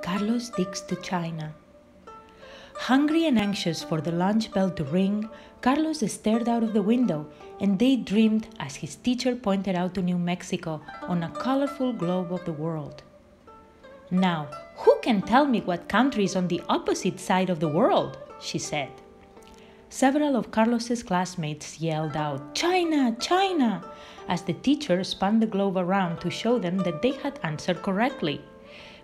Carlos digs to China. Hungry and anxious for the lunch bell to ring, Carlos stared out of the window and daydreamed as his teacher pointed out to New Mexico on a colorful globe of the world. "Now, who can tell me what country is on the opposite side of the world?" she said. Several of Carlos's classmates yelled out, "China, China!" as the teacher spun the globe around to show them that they had answered correctly.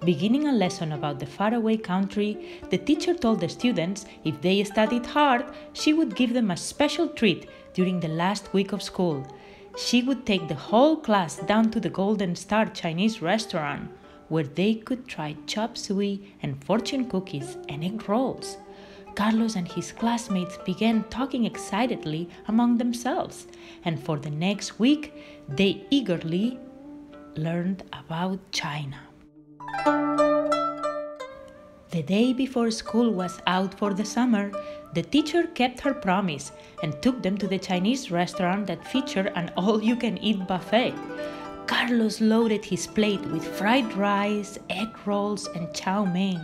Beginning a lesson about the faraway country, the teacher told the students if they studied hard, she would give them a special treat during the last week of school. She would take the whole class down to the Golden Star Chinese restaurant, where they could try chop suey and fortune cookies and egg rolls. Carlos and his classmates began talking excitedly among themselves, and for the next week, they eagerly learned about China. The day before school was out for the summer, the teacher kept her promise and took them to the Chinese restaurant that featured an all-you-can-eat buffet. Carlos loaded his plate with fried rice, egg rolls, and chow mein.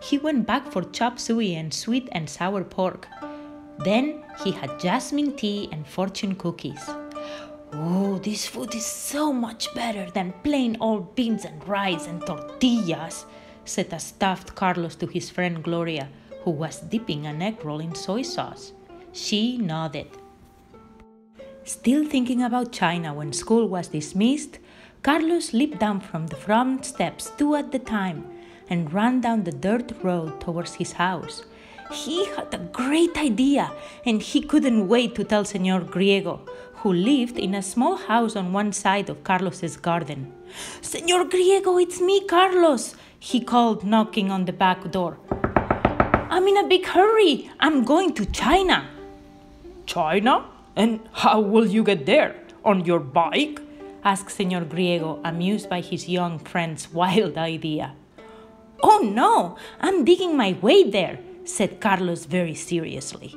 He went back for chop suey and sweet and sour pork. Then he had jasmine tea and fortune cookies. "Oh, this food is so much better than plain old beans and rice and tortillas," said a stuffed Carlos to his friend Gloria, who was dipping an egg roll in soy sauce. She nodded. Still thinking about China when school was dismissed, Carlos leaped down from the front steps 2 at a time and ran down the dirt road towards his house. He had a great idea, and he couldn't wait to tell Señor Griego, who lived in a small house on one side of Carlos's garden. "Señor Griego, it's me, Carlos," he called, knocking on the back door. "I'm in a big hurry. I'm going to China." "China? And how will you get there? On your bike?" asked Señor Griego, amused by his young friend's wild idea. "Oh no, I'm digging my way there," said Carlos very seriously.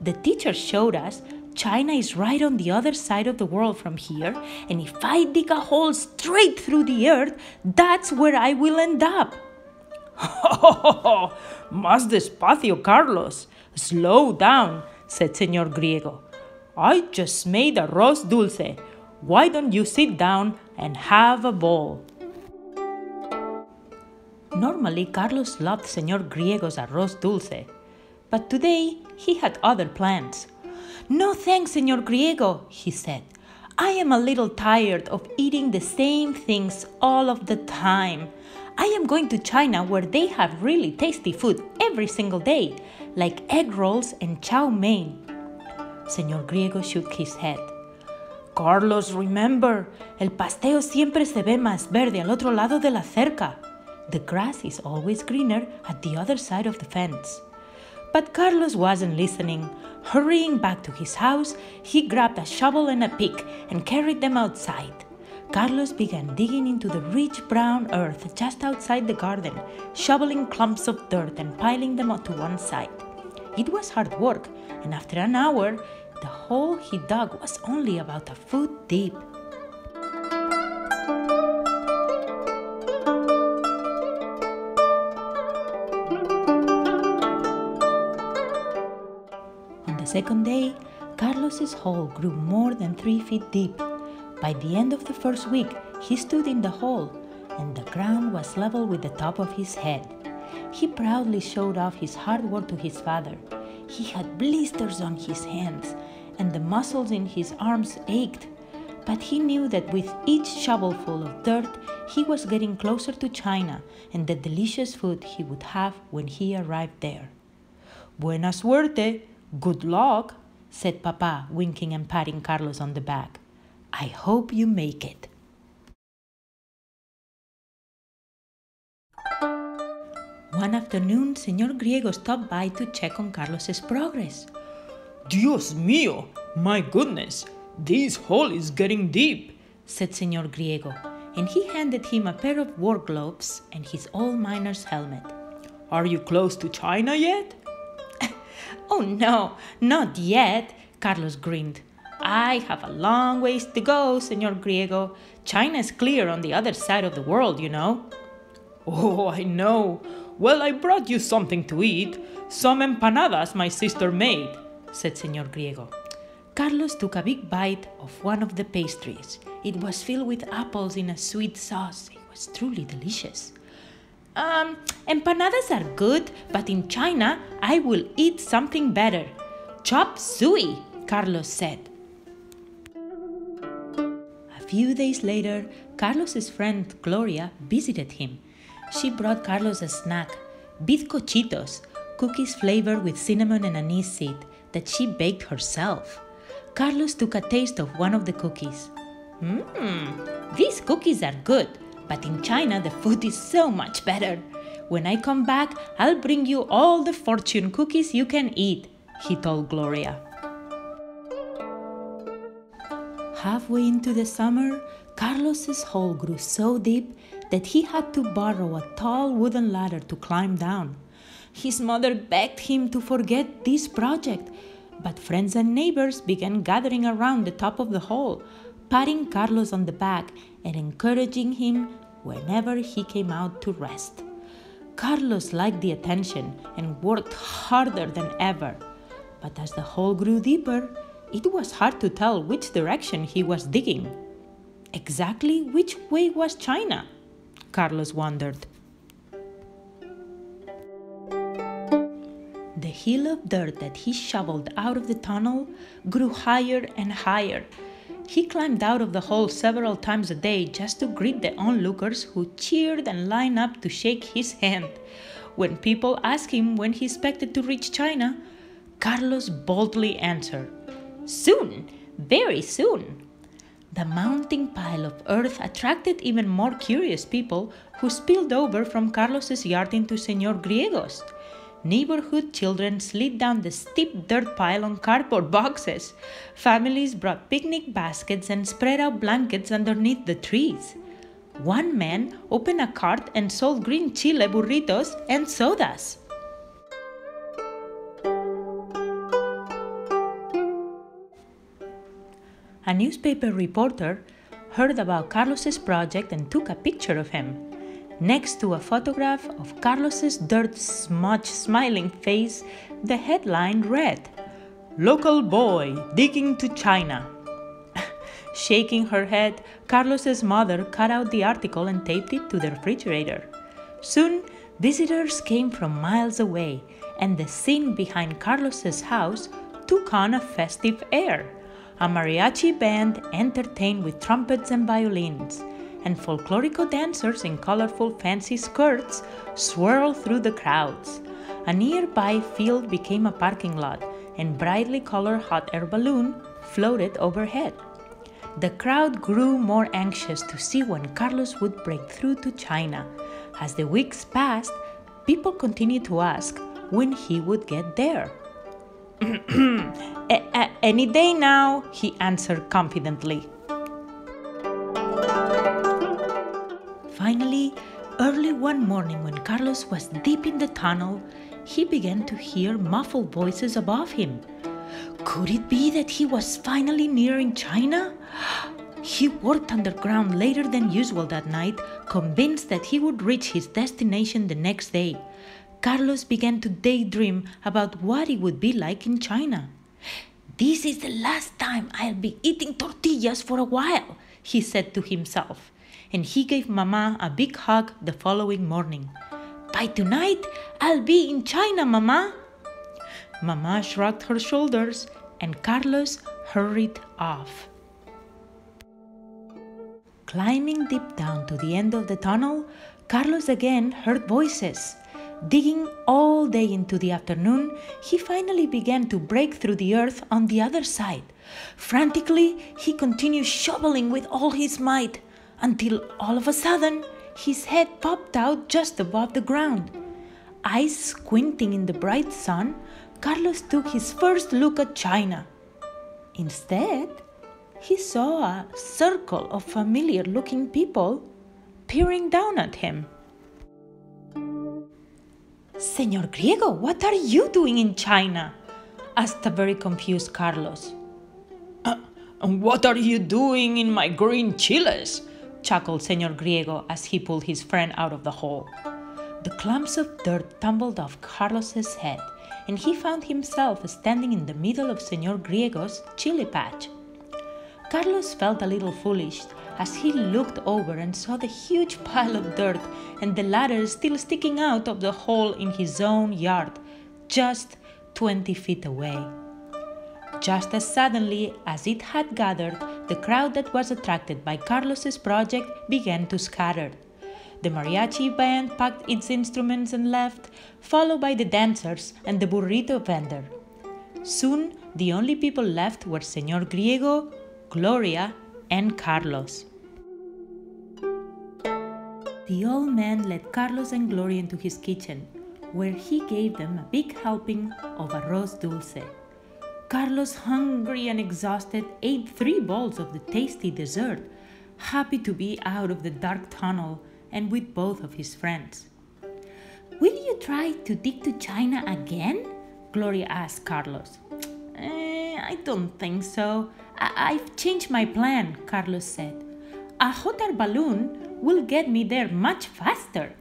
"The teacher showed us China is right on the other side of the world from here, and if I dig a hole straight through the earth, that's where I will end up." "Más despacio, Carlos. Slow down," said Señor Griego. "I just made arroz dulce. Why don't you sit down and have a bowl?" Normally, Carlos loved Señor Griego's arroz dulce, but today he had other plans. "No thanks, Señor Griego," he said. "I am a little tired of eating the same things all of the time. I am going to China where they have really tasty food every single day, like egg rolls and chow mein." Señor Griego shook his head. "Carlos, remember, El pastel siempre se ve más verde al otro lado de la cerca. The grass is always greener at the other side of the fence." But Carlos wasn't listening. Hurrying back to his house, he grabbed a shovel and a pick and carried them outside. Carlos began digging into the rich brown earth just outside the garden, shoveling clumps of dirt and piling them onto one side. It was hard work, and after an hour, the hole he dug was only about a foot deep. On the second day, Carlos's hole grew more than 3 feet deep. By the end of the first week, he stood in the hole, and the ground was level with the top of his head. He proudly showed off his hard work to his father. He had blisters on his hands, and the muscles in his arms ached. But he knew that with each shovelful of dirt, he was getting closer to China and the delicious food he would have when he arrived there. "Buena suerte. Good luck," said Papa, winking and patting Carlos on the back. "I hope you make it." One afternoon, Señor Griego stopped by to check on Carlos's progress. "Dios mío, my goodness, this hole is getting deep," said Señor Griego, and he handed him a pair of work gloves and his old miner's helmet. "Are you close to China yet?" "Oh no, not yet," Carlos grinned. "I have a long ways to go, Señor Griego. China is clear on the other side of the world, you know." Oh, I know. Well, I brought you something to eat. Some empanadas my sister made, said Señor Griego. Carlos took a big bite of one of the pastries. It was filled with apples in a sweet sauce. It was truly delicious. Empanadas are good, but in China I will eat something better. Chop suey, Carlos said. A few days later, Carlos's friend Gloria visited him. She brought Carlos a snack, bizcochitos, cookies flavored with cinnamon and anise seed that she baked herself. Carlos took a taste of one of the cookies. These cookies are good, but in China the food is so much better. When I come back, I'll bring you all the fortune cookies you can eat, he told Gloria. Halfway into the summer, Carlos's hole grew so deep that he had to borrow a tall wooden ladder to climb down. His mother begged him to forget this project, but friends and neighbors began gathering around the top of the hole, patting Carlos on the back and encouraging him whenever he came out to rest. Carlos liked the attention and worked harder than ever, but as the hole grew deeper, it was hard to tell which direction he was digging. Exactly which way was China? Carlos wondered. The hill of dirt that he shoveled out of the tunnel grew higher and higher. He climbed out of the hole several times a day just to greet the onlookers who cheered and lined up to shake his hand. When people asked him when he expected to reach China, Carlos boldly answered, "Soon, very soon." The mounting pile of earth attracted even more curious people who spilled over from Carlos's yard into Señor Griego's. Neighborhood children slid down the steep dirt pile on cardboard boxes. Families brought picnic baskets and spread out blankets underneath the trees. One man opened a cart and sold green chile burritos and sodas. A newspaper reporter heard about Carlos's project and took a picture of him. Next to a photograph of Carlos's dirt-smudged smiling face, the headline read, "Local boy digging to China." Shaking her head, Carlos's mother cut out the article and taped it to the refrigerator. Soon, visitors came from miles away, and the scene behind Carlos's house took on a festive air. A mariachi band entertained with trumpets and violins, and folklorico dancers in colorful fancy skirts swirled through the crowds. A nearby field became a parking lot, and brightly colored hot air balloon floated overhead. The crowd grew more anxious to see when Carlos would break through to China. As the weeks passed, people continued to ask when he would get there. Any day now, he answered confidently. Finally, early one morning when Carlos was deep in the tunnel, he began to hear muffled voices above him. Could it be that he was finally nearing China? He worked underground later than usual that night, convinced that he would reach his destination the next day. Carlos began to daydream about what it would be like in China. "This is the last time I'll be eating tortillas for a while," he said to himself, and he gave Mama a big hug the following morning. "By tonight, I'll be in China, Mama." Mama shrugged her shoulders, and Carlos hurried off. Climbing deep down to the end of the tunnel, Carlos again heard voices. Digging all day into the afternoon, he finally began to break through the earth on the other side. Frantically, he continued shoveling with all his might, until all of a sudden, his head popped out just above the ground. Eyes squinting in the bright sun, Carlos took his first look at China. Instead, he saw a circle of familiar-looking people peering down at him. "Señor Griego, what are you doing in China?" asked a very confused Carlos. And what are you doing in my green chiles?" chuckled Senor Griego as he pulled his friend out of the hole. The clumps of dirt tumbled off Carlos's head, and he found himself standing in the middle of Senor Griego's chili patch. Carlos felt a little foolish as he looked over and saw the huge pile of dirt and the ladder still sticking out of the hole in his own yard, just 20 feet away. Just as suddenly as it had gathered, the crowd that was attracted by Carlos's project began to scatter. The mariachi band packed its instruments and left, followed by the dancers and the burrito vendor. Soon, the only people left were Senor Griego, Gloria, and Carlos. The old man led Carlos and Gloria into his kitchen, where he gave them a big helping of arroz dulce. Carlos, hungry and exhausted, ate 3 bowls of the tasty dessert, happy to be out of the dark tunnel and with both of his friends. "Will you try to dig to China again?" Gloria asked Carlos. I don't think so. I've changed my plan," Carlos said. "A hot air balloon will get me there much faster."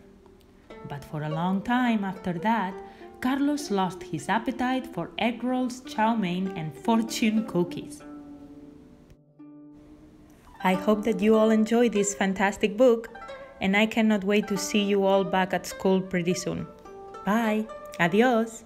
But for a long time after that, Carlos lost his appetite for egg rolls, chow mein, and fortune cookies. I hope that you all enjoyed this fantastic book, and I cannot wait to see you all back at school pretty soon. Bye. Adios.